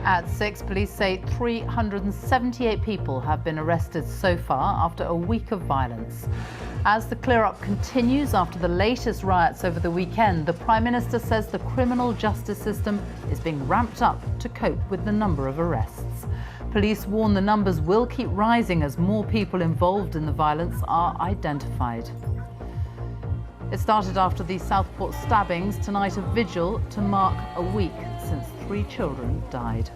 At 6, police say 378 people have been arrested so far after a week of violence. As the clear-up continues after the latest riots over the weekend, the Prime Minister says the criminal justice system is being ramped up to cope with the number of arrests. Police warn the numbers will keep rising as more people involved in the violence are identified. It started after the Southport stabbings. Tonight, a vigil to mark a week since 3 children died.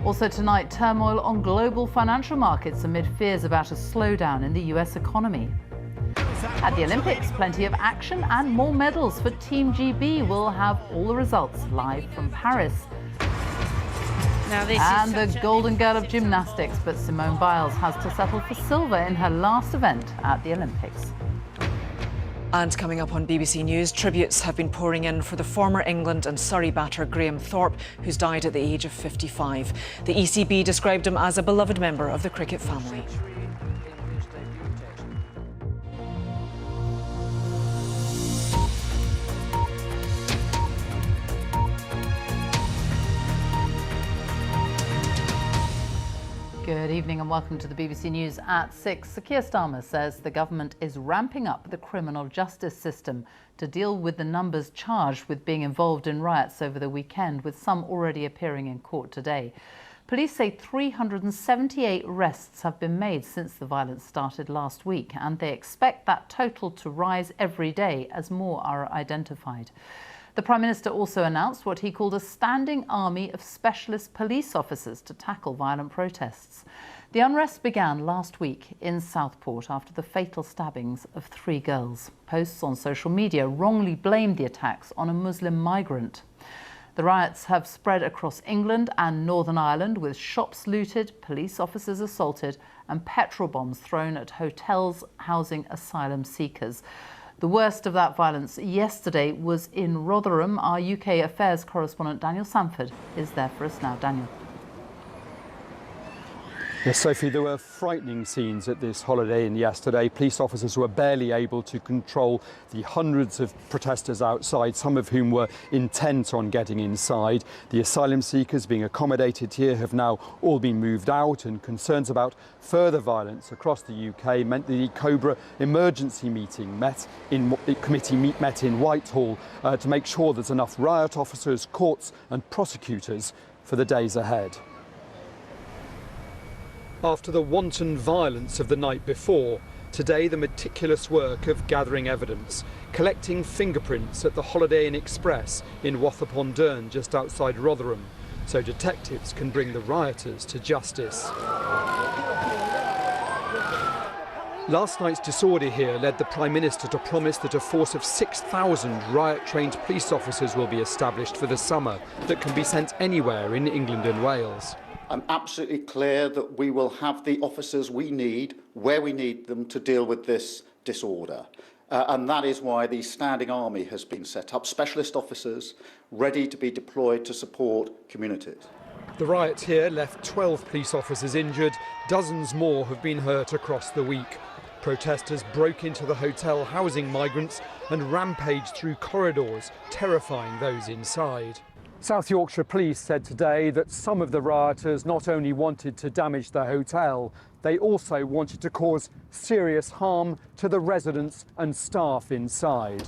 Also tonight, turmoil on global financial markets amid fears about a slowdown in the US economy. At the Olympics, plenty of action and more medals for Team GB. We'll have all the results live from Paris. And the golden girl of gymnastics, but Simone Biles has to settle for silver in her last event at the Olympics. And coming up on BBC News, tributes have been pouring in for the former England and Surrey batter Graham Thorpe, who's died at the age of 55. The ECB described him as a beloved member of the cricket family. Good evening and welcome to the BBC News at 6. Sir Keir Starmer says the government is ramping up the criminal justice system to deal with the numbers charged with being involved in riots over the weekend, with some already appearing in court today. Police say 378 arrests have been made since the violence started last week, and they expect that total to rise every day as more are identified. The Prime Minister also announced what he called a standing army of specialist police officers to tackle violent protests. The unrest began last week in Southport after the fatal stabbings of 3 girls. Posts on social media wrongly blamed the attacks on a Muslim migrant. The riots have spread across England and Northern Ireland, with shops looted, police officers assaulted and petrol bombs thrown at hotels housing asylum seekers. The worst of that violence yesterday was in Rotherham. Our UK affairs correspondent Daniel Sanford is there for us now. Daniel. Yes, Sophie, there were frightening scenes at this Holiday Inn yesterday. Police officers were barely able to control the hundreds of protesters outside, some of whom were intent on getting inside. The asylum seekers being accommodated here have now all been moved out, and concerns about further violence across the UK meant the Cobra emergency meeting committee met in Whitehall to make sure there's enough riot officers, courts and prosecutors for the days ahead. After the wanton violence of the night before, today the meticulous work of gathering evidence, collecting fingerprints at the Holiday Inn Express in Wath-upon-Dearne just outside Rotherham, so detectives can bring the rioters to justice. Last night's disorder here led the Prime Minister to promise that a force of 6,000 riot-trained police officers will be established for the summer that can be sent anywhere in England and Wales. I'm absolutely clear that we will have the officers we need, where we need them, to deal with this disorder. And that is why the standing army has been set up, specialist officers ready to be deployed to support communities. The riots here left 12 police officers injured. Dozens more have been hurt across the week. Protesters broke into the hotel housing migrants and rampaged through corridors, terrifying those inside. South Yorkshire Police said today that some of the rioters not only wanted to damage the hotel, they also wanted to cause serious harm to the residents and staff inside.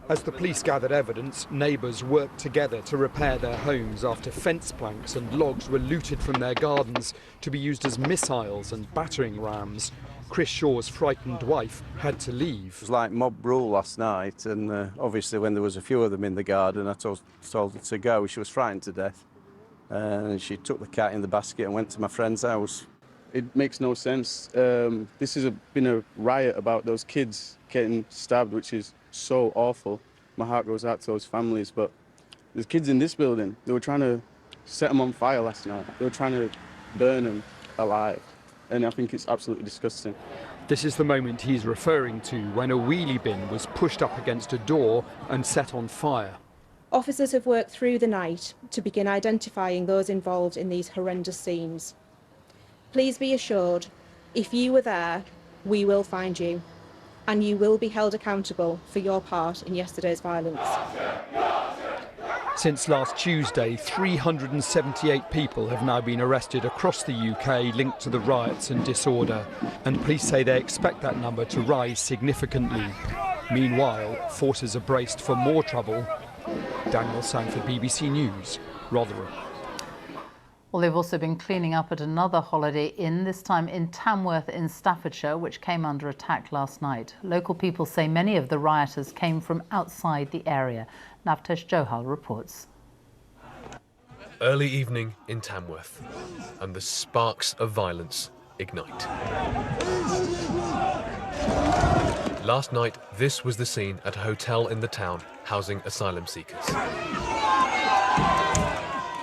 As the police gathered evidence, neighbours worked together to repair their homes after fence planks and logs were looted from their gardens to be used as missiles and battering rams. Chris Shaw's frightened wife had to leave. It was like mob rule last night, and obviously when there was a few of them in the garden, I told her to go. She was frightened to death, and she took the cat in the basket and went to my friend's house. It makes no sense. This has been a riot about those kids getting stabbed, which is so awful. My heart goes out to those families, but there's kids in this building. They were trying to set them on fire last night. They were trying to burn them alive. And I think it's absolutely disgusting. This is the moment he's referring to, when a wheelie bin was pushed up against a door and set on fire. Officers have worked through the night to begin identifying those involved in these horrendous scenes. Please be assured, if you were there, we will find you. and you will be held accountable for your part in yesterday's violence. Since last Tuesday, 378 people have now been arrested across the UK linked to the riots and disorder, and police say they expect that number to rise significantly. Meanwhile, forces are braced for more trouble. Daniel Sanford, BBC News, Rotherham. Well, they've also been cleaning up at another Holiday Inn, this time in Tamworth in Staffordshire, which came under attack last night. Local people say many of the rioters came from outside the area. Navtesh Johal reports. Early evening in Tamworth, and the sparks of violence ignite. Last night, this was the scene at a hotel in the town housing asylum seekers.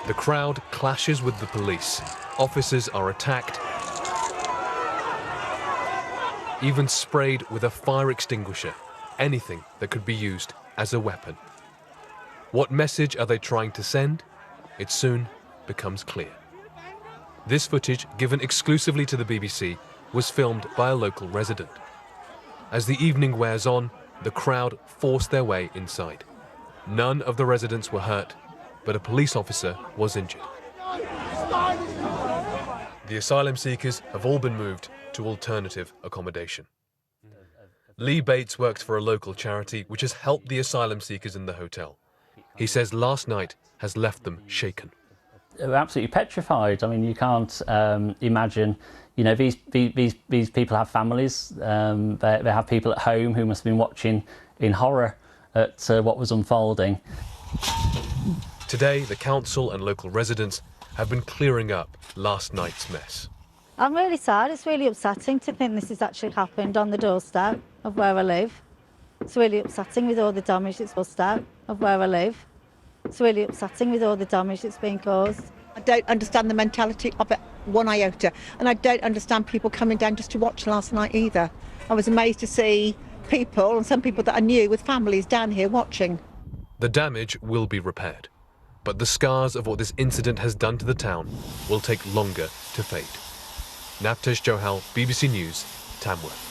The crowd clashes with the police. Officers are attacked, even sprayed with a fire extinguisher, anything that could be used as a weapon. What message are they trying to send? It soon becomes clear. This footage, given exclusively to the BBC, was filmed by a local resident. As the evening wears on, the crowd force their way inside. None of the residents were hurt, but a police officer was injured. The asylum seekers have all been moved to alternative accommodation. Lee Bates works for a local charity which has helped the asylum seekers in the hotel. He says last night has left them shaken. We're absolutely petrified. I mean, you can't imagine, you know, these people have families, they have people at home who must have been watching in horror at what was unfolding. Today, the council and local residents have been clearing up last night's mess. I'm really sad. It's really upsetting to think this has actually happened on the doorstep of where I live. It's really upsetting with all the damage that's doorstep of where I live. It's really upsetting with all the damage that's been caused. I don't understand the mentality of it one iota, and I don't understand people coming down just to watch last night either. I was amazed to see people, and some people that I knew with families down here watching. The damage will be repaired, but the scars of what this incident has done to the town will take longer to fade. Navtesh Johal, BBC News, Tamworth.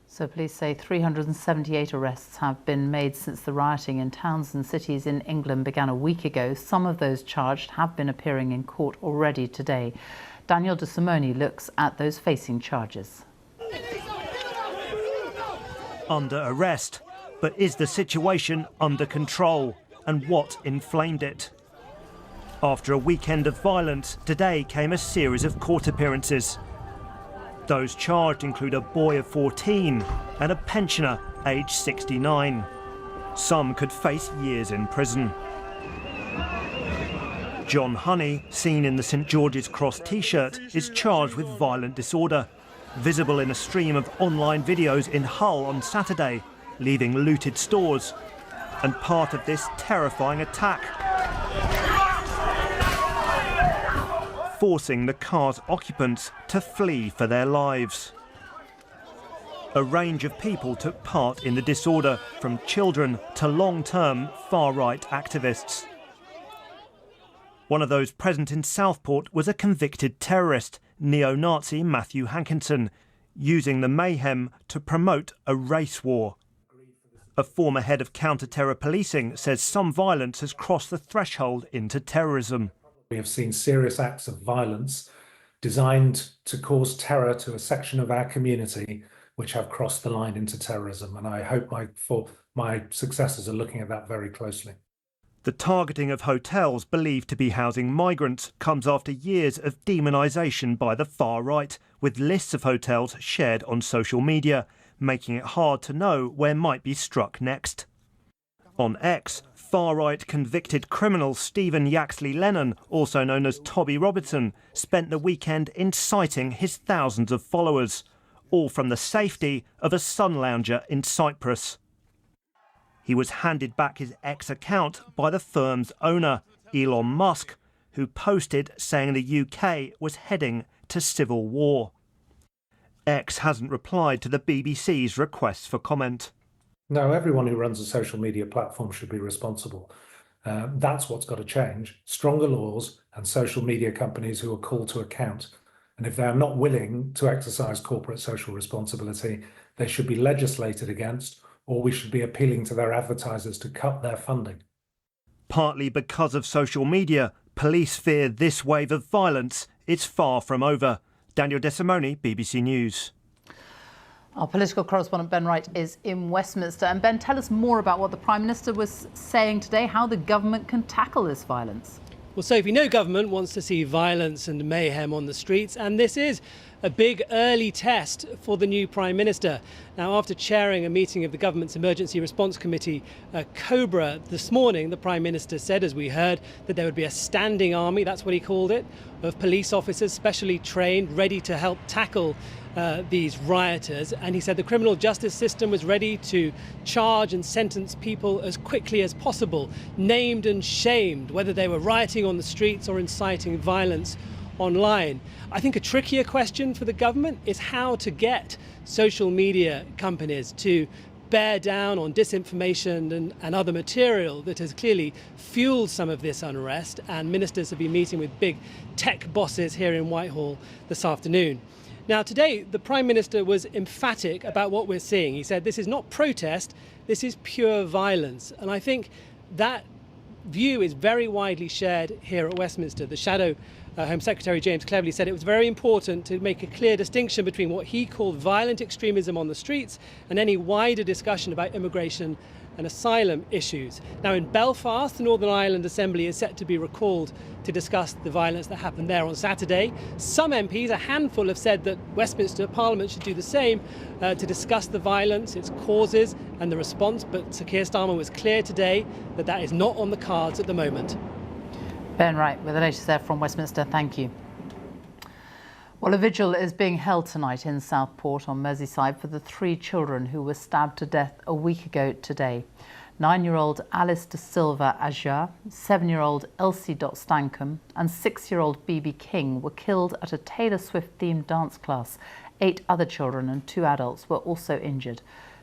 So police say 378 arrests have been made since the rioting in towns and cities in England began a week ago. Some of those charged have been appearing in court already today. Daniel De Simone looks at those facing charges. Under arrest, but is the situation under control, and what inflamed it? After a weekend of violence, today came a series of court appearances. Those charged include a boy of 14 and a pensioner aged 69. Some could face years in prison. John Honey, seen in the St George's Cross t-shirt, is charged with violent disorder, visible in a stream of online videos in Hull on Saturday, leaving looted stores, and part of this terrifying attack, forcing the car's occupants to flee for their lives. A range of people took part in the disorder, from children to long-term far-right activists. One of those present in Southport was a convicted terrorist, neo-Nazi Matthew Hankinson, using the mayhem to promote a race war. A former head of counter-terror policing says some violence has crossed the threshold into terrorism. We have seen serious acts of violence designed to cause terror to a section of our community which have crossed the line into terrorism, and I hope my successors are looking at that very closely. The targeting of hotels believed to be housing migrants comes after years of demonisation by the far right, with lists of hotels shared on social media, making it hard to know where might be struck next. On X, far-right convicted criminal Stephen Yaxley Lennon, also known as Toby Robertson, spent the weekend inciting his thousands of followers, all from the safety of a sun lounger in Cyprus. He was handed back his X account by the firm's owner, Elon Musk, who posted saying the UK was heading to civil war. X hasn't replied to the BBC's request for comment. No, everyone who runs a social media platform should be responsible. That's what's got to change. Stronger laws and social media companies who are called to account. And if they are not willing to exercise corporate social responsibility, they should be legislated against, or we should be appealing to their advertisers to cut their funding. Partly because of social media, police fear this wave of violence is far from over. Daniel DeSimone, BBC News. Our political correspondent Ben Wright is in Westminster. And Ben, tell us more about what the Prime Minister was saying today, how the government can tackle this violence. Well, Sophie, no government wants to see violence and mayhem on the streets, and this is a big early test for the new Prime Minister. Now, after chairing a meeting of the government's Emergency Response Committee, COBRA, this morning, the Prime Minister said, as we heard, that there would be a standing army, that's what he called it, of police officers specially trained, ready to help tackle these rioters. And he said the criminal justice system was ready to charge and sentence people as quickly as possible, named and shamed, whether they were rioting on the streets or inciting violence online. I think a trickier question for the government is how to get social media companies to bear down on disinformation and other material that has clearly fueled some of this unrest. And ministers have been meeting with big tech bosses here in Whitehall this afternoon. Now, today, the Prime Minister was emphatic about what we're seeing. He said this is not protest, this is pure violence. And I think that view is very widely shared here at Westminster. The Shadow Home Secretary James Cleverly said it was very important to make a clear distinction between what he called violent extremism on the streets and any wider discussion about immigration and asylum issues. Now, in Belfast, the Northern Ireland Assembly is set to be recalled to discuss the violence that happened there on Saturday. Some MPs, a handful, have said that Westminster Parliament should do the same to discuss the violence, its causes and the response, but Sir Keir Starmer was clear today that that is not on the cards at the moment. Ben Wright with the latest there from Westminster. Thank you. Well, a vigil is being held tonight in Southport on Merseyside for the 3 children who were stabbed to death a week ago today. 9-year-old Alice de Silva Ajar, 7-year-old Elsie Stankham and 6-year-old BB King were killed at a Taylor Swift-themed dance class. 8 other children and 2 adults were also injured.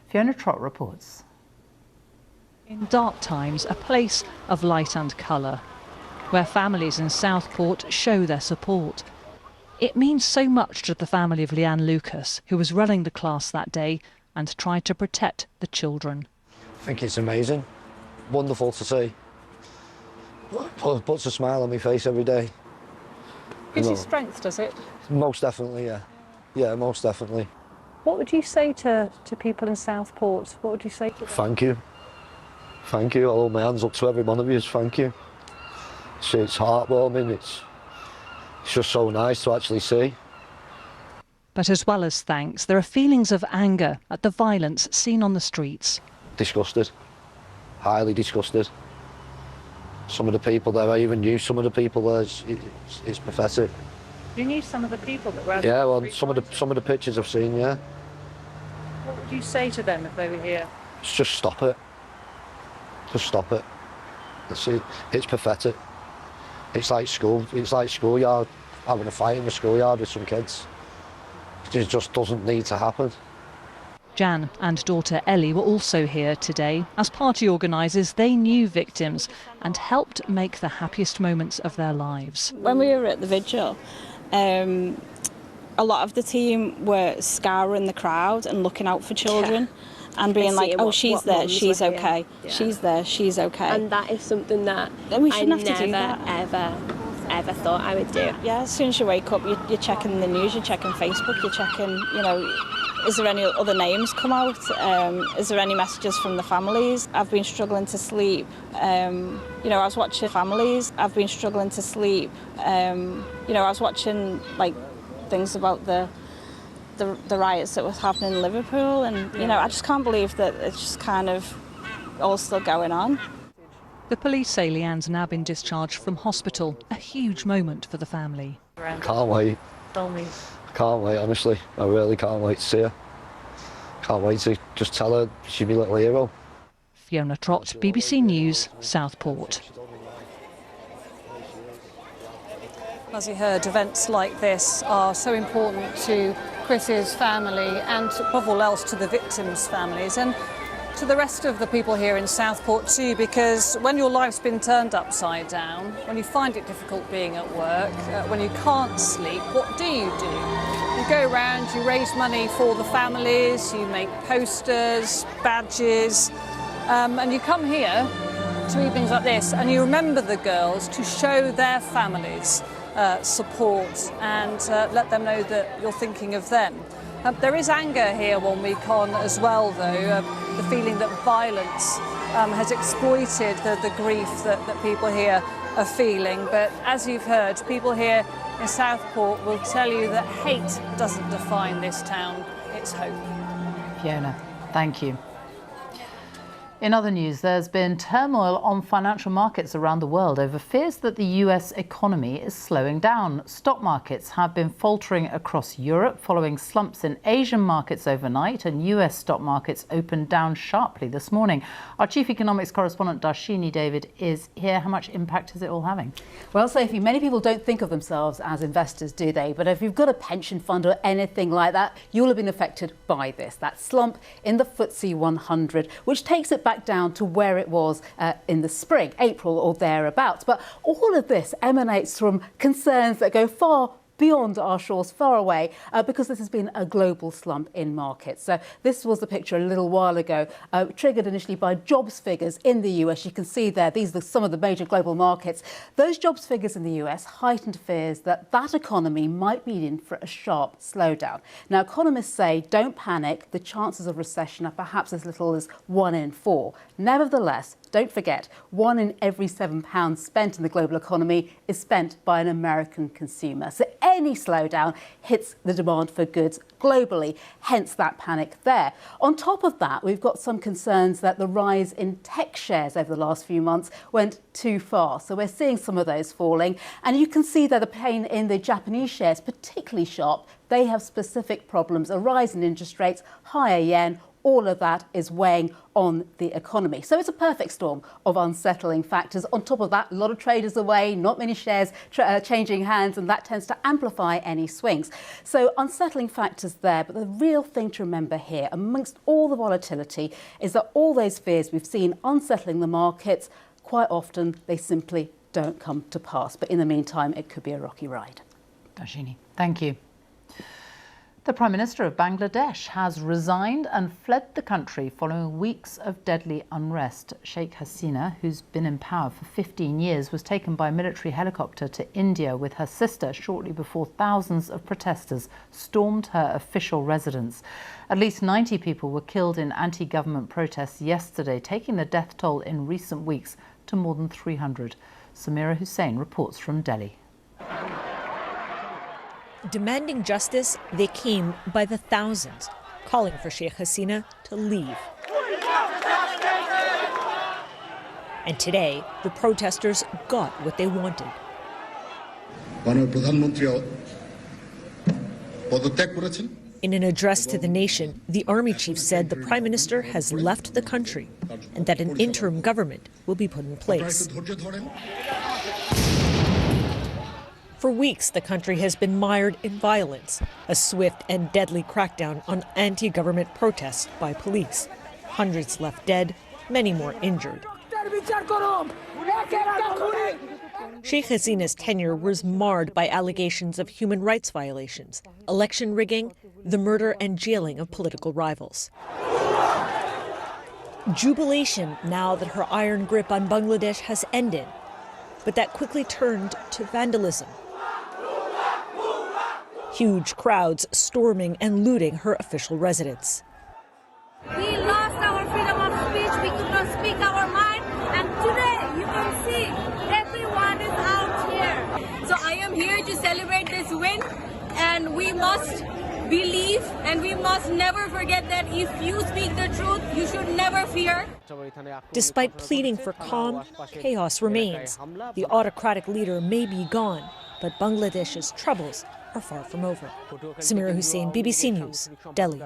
Fiona Trott reports. In dark times, a place of light and colour, where families in Southport show their support. It means so much to the family of Leanne Lucas, who was running the class that day and tried to protect the children. I think it's amazing, wonderful to see. Puts a smile on my face every day. Gives you strength, does it? Most definitely, yeah. Yeah, most definitely. What would you say to people in Southport? What would you say to them? Thank you. Thank you. I'll hold my hands up to every one of you. Thank you. It's heartwarming. It's just so nice to actually see. But as well as thanks, there are feelings of anger at the violence seen on the streets. Disgusted. Highly disgusted. Some of the people there, I even knew some of the people there. It's pathetic. You knew some of the people that were out Yeah, well, some of the pictures I've seen, yeah. What would you say to them if they were here? Just stop it. Just stop it. It's pathetic. It's like school. It's like schoolyard, having a fight in the schoolyard with some kids. It just doesn't need to happen. Jan and daughter Ellie were also here today. As party organisers, they knew victims and helped make the happiest moments of their lives. When we were at the vigil, a lot of the team were scouring the crowd and looking out for children. Yeah. And being like, oh, she's there, she's okay. Yeah. She's there, she's okay. And that is something that we I never, ever thought I would do. Yeah, as soon as you wake up, you're checking the news, you're checking Facebook, you're checking, is there any other names come out? Is there any messages from the families? I've been struggling to sleep. I was watching families. I've been struggling to sleep. I was watching, things about the riots that was happening in Liverpool, and I just can't believe that it's just kind of all still going on. The police say Leanne's now been discharged from hospital, a huge moment for the family. Can't wait. Tell me. Can't wait, honestly. I really can't wait to see her. Can't wait to just tell her she's my little hero. Fiona Trott, BBC News, Southport. As you heard, events like this are so important to Chris's family and above all else to the victims' families. And to the rest of the people here in Southport too, because when your life's been turned upside down, when you find it difficult being at work, when you can't sleep, what do? You go around, you raise money for the families, you make posters, badges, and you come here to evenings like this and you remember the girls to show their families support and let them know that you're thinking of them. There is anger here one week on as well, though, the feeling that violence has exploited the grief that people here are feeling. But as you've heard, people here in Southport will tell you that hate doesn't define this town, it's hope. Fiona, thank you. In other news, there's been turmoil on financial markets around the world over fears that the US economy is slowing down. Stock markets have been faltering across Europe following slumps in Asian markets overnight, and US stock markets opened down sharply this morning. Our chief economics correspondent, Darshini David, is here. How much impact is it all having? Well, Sophie, many people don't think of themselves as investors, do they? But if you've got a pension fund or anything like that, you'll have been affected by this. That slump in the FTSE 100, which takes it back down to where it was in the spring, April or thereabouts. But all of this emanates from concerns that go far beyond our shores, far away, because this has been a global slump in markets. So this was the picture a little while ago, triggered initially by jobs figures in the US. You can see there, these are some of the major global markets. Those jobs figures in the US heightened fears that that economy might be in for a sharp slowdown. Now, economists say, don't panic, the chances of recession are perhaps as little as 1 in 4. Nevertheless, don't forget, 1 in every £7 spent in the global economy is spent by an American consumer. So any slowdown hits the demand for goods globally, hence that panic there. On top of that, we've got some concerns that the rise in tech shares over the last few months went too far. So we're seeing some of those falling. And you can see there the pain in the Japanese shares, particularly sharp. They have specific problems, a rise in interest rates, higher yen. All of that is weighing on the economy. So it's a perfect storm of unsettling factors. On top of that, a lot of traders away, not many shares changing hands, and that tends to amplify any swings. So unsettling factors there. But the real thing to remember here, amongst all the volatility, is that all those fears we've seen unsettling the markets, quite often they simply don't come to pass. But in the meantime, it could be a rocky ride. Darshini, thank you. The Prime Minister of Bangladesh has resigned and fled the country following weeks of deadly unrest. Sheikh Hasina, who's been in power for 15 years, was taken by a military helicopter to India with her sister shortly before thousands of protesters stormed her official residence. At least 90 people were killed in anti-government protests yesterday, taking the death toll in recent weeks to more than 300. Samira Hussain reports from Delhi. Demanding justice, they came by the thousands, calling for Sheikh Hasina to leave. And today, the protesters got what they wanted. In an address to the nation, the army chief said the prime minister has left the country and that an interim government will be put in place. For weeks, the country has been mired in violence, a swift and deadly crackdown on anti-government protests by police. Hundreds left dead, many more injured. Sheikh Hasina's tenure was marred by allegations of human rights violations, election rigging, the murder and jailing of political rivals. Jubilation now that her iron grip on Bangladesh has ended, but that quickly turned to vandalism. Huge crowds storming and looting her official residence. We lost our freedom of speech, we could not speak our mind, and today you can see everyone is out here. So I am here to celebrate this win, and we must believe and we must never forget that if you speak the truth, you should never fear. Despite pleading for calm, chaos remains. The autocratic leader may be gone, but Bangladesh's troubles are far from over. Samira Hussain, BBC News, Delhi.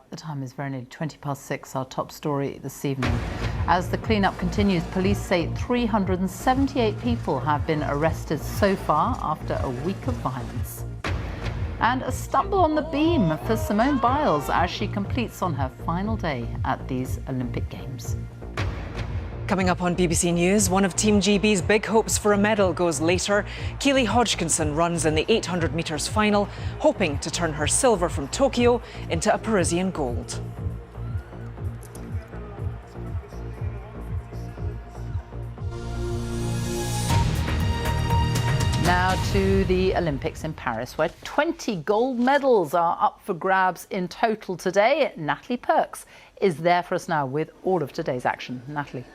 The time is very nearly 6:20, our top story this evening. As the clean-up continues, police say 378 people have been arrested so far after a week of violence. And a stumble on the beam for Simone Biles as she completes on her final day at these Olympic Games. Coming up on BBC News, one of Team GB's big hopes for a medal goes later. Keely Hodgkinson runs in the 800 metres final, hoping to turn her silver from Tokyo into a Parisian gold. Now to the Olympics in Paris, where 20 gold medals are up for grabs in total today. Natalie Perks is there for us now with all of today's action. Natalie.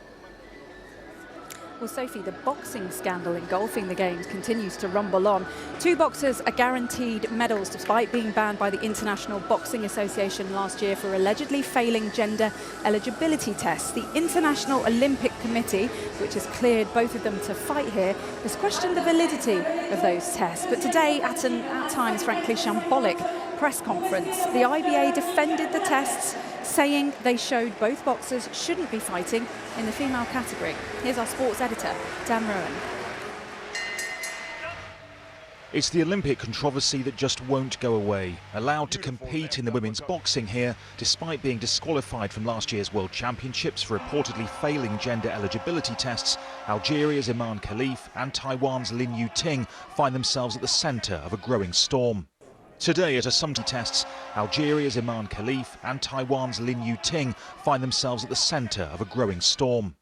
Well, Sophie, the boxing scandal engulfing the Games continues to rumble on. 2 boxers are guaranteed medals despite being banned by the International Boxing Association last year for allegedly failing gender eligibility tests. The International Olympic Committee, which has cleared both of them to fight here, has questioned the validity of those tests. But today, at an at times frankly shambolic press conference, the IBA defended the tests, saying they showed both boxers shouldn't be fighting in the female category. Here's our sports editor, Dan Rowan. It's the Olympic controversy that just won't go away. Allowed to compete in the women's boxing here, despite being disqualified from last year's World Championships for reportedly failing gender eligibility tests, Algeria's Iman Khalif and Taiwan's Lin Yuting find themselves at the centre of a growing storm. Today at a Sumty tests, Algeria's Iman Khalif and Taiwan's Lin Yuting find themselves at the centre of a growing storm.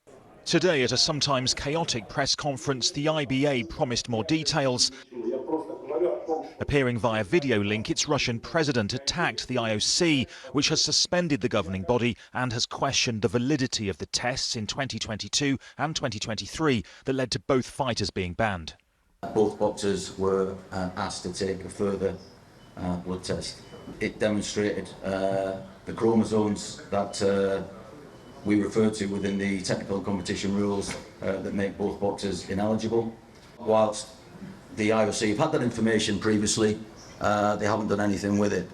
Today at a sometimes chaotic press conference, the IBA promised more details. Appearing via video link, its Russian president attacked the IOC, which has suspended the governing body and has questioned the validity of the tests in 2022 and 2023 that led to both fighters being banned. Both boxers were asked to take a further blood test. It demonstrated the chromosomes that we refer to within the technical competition rules that make both boxers ineligible. Whilst the IOC have had that information previously, they haven't done anything with it.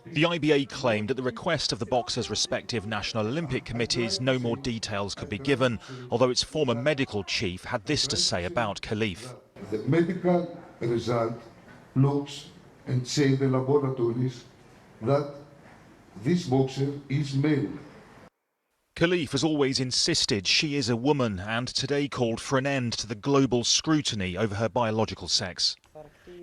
The IBA claimed at the request of the boxers' respective National Olympic Committees no more details could be given, although its former medical chief had this to say about Khalif. The medical result looks and say the laboratories that this boxer is male. Khalif has always insisted she is a woman and today called for an end to the global scrutiny over her biological sex.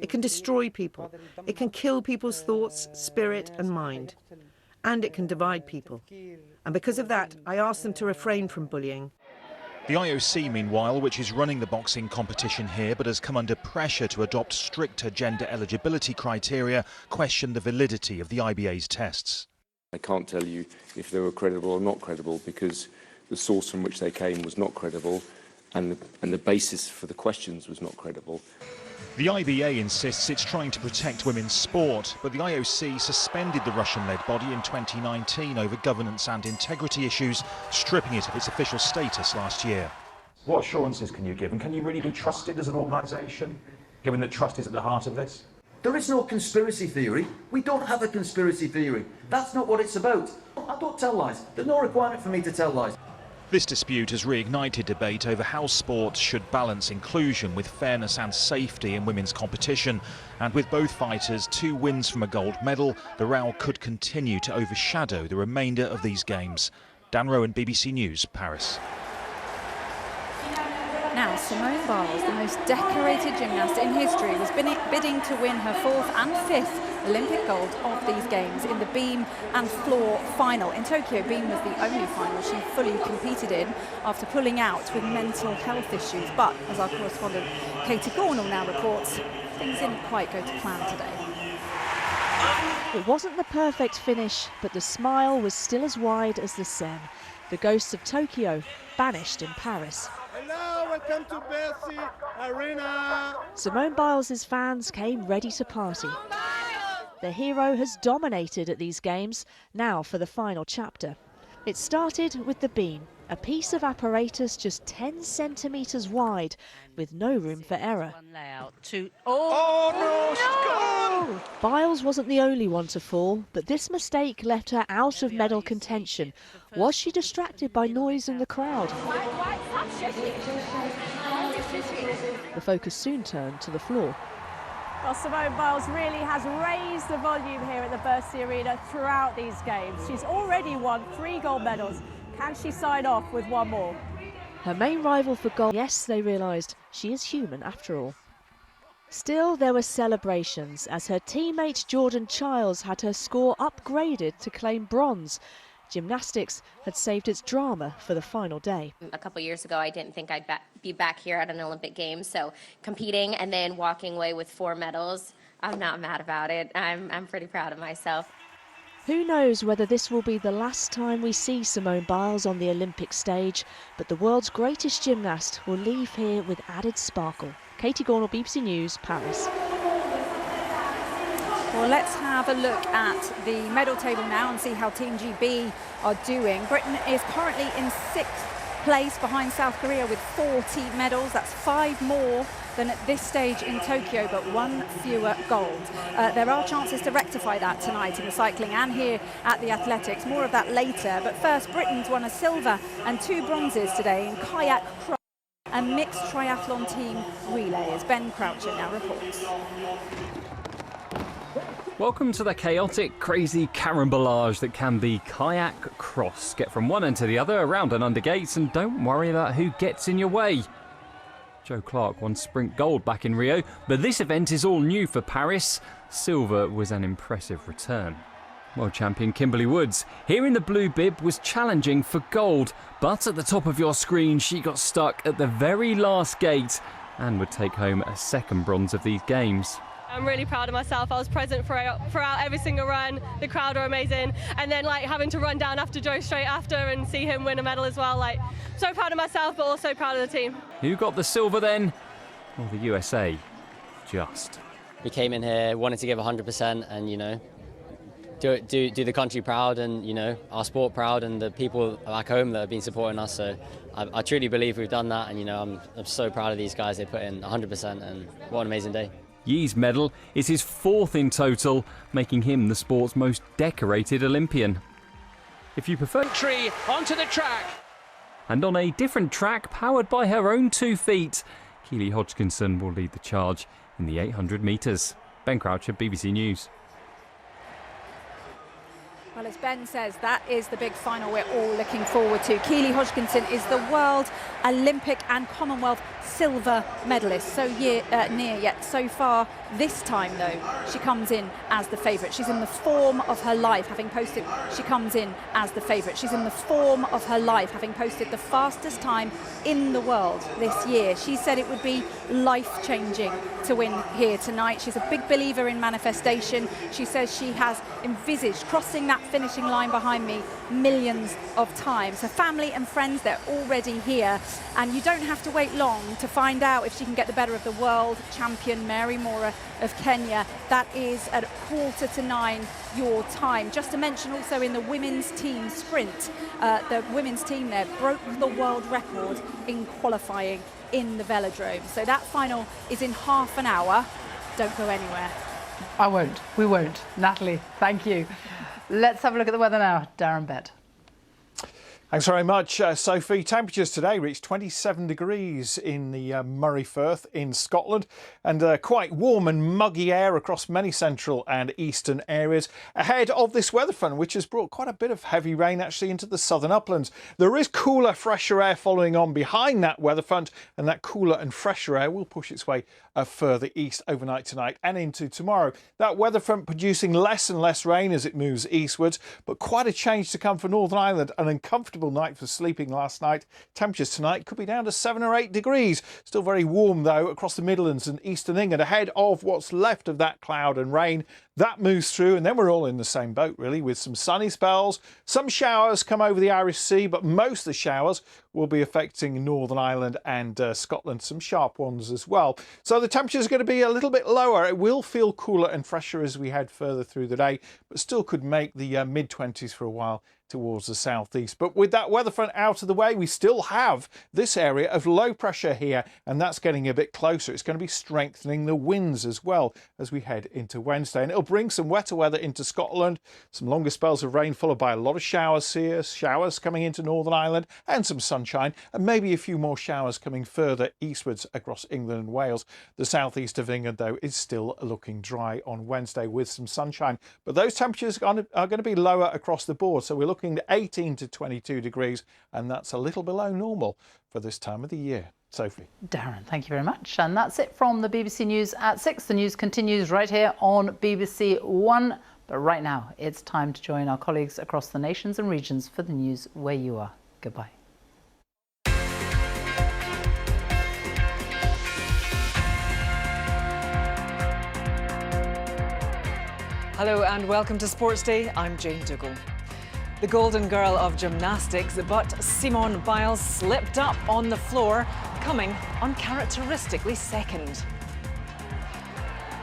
It can destroy people. It can kill people's thoughts, spirit and mind. And it can divide people. And because of that, I ask them to refrain from bullying. The IOC, meanwhile, which is running the boxing competition here but has come under pressure to adopt stricter gender eligibility criteria, questioned the validity of the IBA's tests. I can't tell you if they were credible or not credible because the source from which they came was not credible and the basis for the questions was not credible. The IBA insists it's trying to protect women's sport, but the IOC suspended the Russian-led body in 2019 over governance and integrity issues, stripping it of its official status last year. What assurances can you give, and can you really be trusted as an organisation, given that trust is at the heart of this? There is no conspiracy theory. We don't have a conspiracy theory. That's not what it's about. I don't tell lies. There's no requirement for me to tell lies. This dispute has reignited debate over how sport should balance inclusion with fairness and safety in women's competition. And with both fighters 2 wins from a gold medal, the row could continue to overshadow the remainder of these games. Dan Rowan, BBC News, Paris. Now, Simone Biles, the most decorated gymnast in history, was bidding to win her 4th and 5th Olympic gold of these Games in the beam and floor final. In Tokyo, beam was the only final she fully competed in after pulling out with mental health issues. But, as our correspondent Katie Gornall now reports, things didn't quite go to plan today. It wasn't the perfect finish, but the smile was still as wide as the Seine. The ghosts of Tokyo banished in Paris. Hello, welcome to Bercy Arena. Simone Biles' fans came ready to party. The hero has dominated at these Games, now for the final chapter. It started with the beam, a piece of apparatus just 10 centimetres wide, with no room for error. Biles wasn't the only one to fall, but this mistake left her out of medal contention. Was she distracted by noise in the crowd? The focus soon turned to the floor. Well, Simone Biles really has raised the volume here at the Bercy Arena throughout these games. She's already won 3 gold medals. Can she sign off with one more? Her main rival for gold, yes, they realised she is human after all. Still, there were celebrations as her teammate Jordan Childs had her score upgraded to claim bronze. Gymnastics had saved its drama for the final day. A couple years ago, I didn't think I'd be back here at an Olympic Games, so competing and then walking away with 4 medals, I'm not mad about it. I'm pretty proud of myself. Who knows whether this will be the last time we see Simone Biles on the Olympic stage, but the world's greatest gymnast will leave here with added sparkle. Katie Gornall, BBC News, Paris. Well, let's have a look at the medal table now and see how Team GB are doing. Britain is currently in 6th place behind South Korea with 40 medals. That's 5 more than at this stage in Tokyo, but 1 fewer gold. There are chances to rectify that tonight in the cycling and here at the athletics. More of that later. But first, Britain's won a silver and 2 bronzes today in kayak, cross and mixed triathlon team relay, as Ben Croucher now reports. Welcome to the chaotic, crazy carambolage that can be kayak cross. Get from one end to the other, around and under gates, and don't worry about who gets in your way. Joe Clark won sprint gold back in Rio, but this event is all new for Paris. Silver was an impressive return. World champion Kimberly Woods, here in the blue bib, was challenging for gold, but at the top of your screen she got stuck at the very last gate and would take home a 2nd bronze of these games. I'm really proud of myself. I was present throughout every single run. The crowd were amazing. And then having to run down after Joe straight after and see him win a medal as well. So proud of myself, but also proud of the team. Who got the silver then? Well, the USA. Just. We came in here, wanted to give 100% and, do the country proud and, our sport proud and the people back home that have been supporting us. So I truly believe we've done that. And, I'm so proud of these guys. They put in 100% and what an amazing day. Yi's medal is his 4th in total, making him the sport's most decorated Olympian. If you prefer entry onto the track. And on a different track powered by her own 2 feet, Keely Hodgkinson will lead the charge in the 800 metres. Ben Croucher, BBC News. Well, as Ben says, that is the big final we're all looking forward to. Keely Hodgkinson is the World, Olympic and Commonwealth silver medalist. So near, yet so far this time, though, she comes in as the favourite. She's in the form of her life, having posted, she comes in as the favourite. She's in the form of her life, having posted the fastest time in the world this year. She said it would be life-changing to win here tonight. She's a big believer in manifestation. She says she has envisaged crossing that finishing line behind me millions of times. Her family and friends, they're already here, and you don't have to wait long to find out if she can get the better of the world champion Mary Mora of Kenya. That is at 8:45 your time. Just to mention also in the women's team sprint, the women's team there broke the world record in qualifying in the velodrome. So that final is in half an hour. Don't go anywhere. I won't. We won't. Natalie, thank you. Let's have a look at the weather now. Darren Bett. Thanks very much, Sophie. Temperatures today reached 27 degrees in the Moray Firth in Scotland, and quite warm and muggy air across many central and eastern areas ahead of this weather front, which has brought quite a bit of heavy rain actually into the southern uplands. There is cooler, fresher air following on behind that weather front, and that cooler and fresher air will push its way further east overnight tonight and into tomorrow. That weather front producing less and less rain as it moves eastwards, but quite a change to come for Northern Ireland. An uncomfortable night for sleeping last night. Temperatures tonight could be down to 7 or 8 degrees. Still very warm though across the Midlands and eastern England ahead of what's left of that cloud and rain. That moves through, and then we're all in the same boat really, with some sunny spells. Some showers come over the Irish Sea, but most of the showers will be affecting Northern Ireland and Scotland, some sharp ones as well. So the temperatures are going to be a little bit lower. It will feel cooler and fresher as we head further through the day, but still could make the mid-20s for a while towards the southeast. But with that weather front out of the way, we still have this area of low pressure here, and that's getting a bit closer. It's going to be strengthening the winds as well as we head into Wednesday, and it'll bring some wetter weather into Scotland, some longer spells of rain followed by a lot of showers here, showers coming into Northern Ireland and some sunshine, and maybe a few more showers coming further eastwards across England and Wales. The southeast of England, though, is still looking dry on Wednesday with some sunshine, but those temperatures are going to be lower across the board, so we're looking at 18 to 22 degrees, and that's a little below normal for this time of the year. Sophie. Darren, thank you very much. And that's it from the BBC News at 6. The news continues right here on BBC One. But right now, it's time to join our colleagues across the nations and regions for the news where you are. Goodbye. Hello and welcome to Sports Day. I'm Jane Dougal. The golden girl of gymnastics, but Simone Biles slipped up on the floor, coming uncharacteristically second.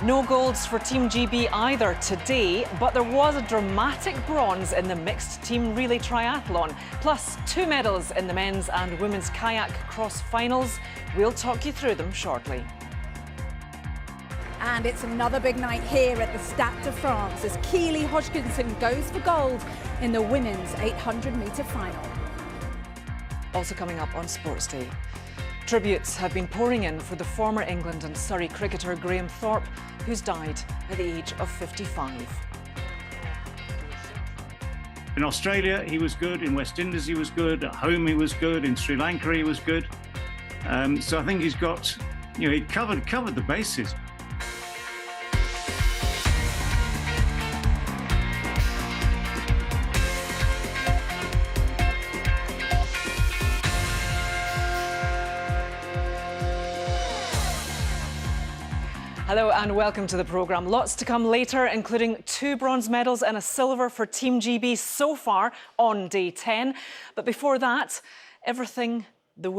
No golds for Team GB either today, but there was a dramatic bronze in the mixed team relay triathlon, plus 2 medals in the men's and women's kayak cross finals. We'll talk you through them shortly. And it's another big night here at the Stade de France as Keely Hodgkinson goes for gold in the women's 800-metre final. Also coming up on Sports Day, tributes have been pouring in for the former England and Surrey cricketer Graham Thorpe, who's died at the age of 55. In Australia, he was good. In West Indies, he was good. At home, he was good. In Sri Lanka, he was good. So I think he's got, he covered the bases. Hello and welcome to the programme. Lots to come later, including 2 bronze medals and a silver for Team GB so far on day 10. But before that, everything the women.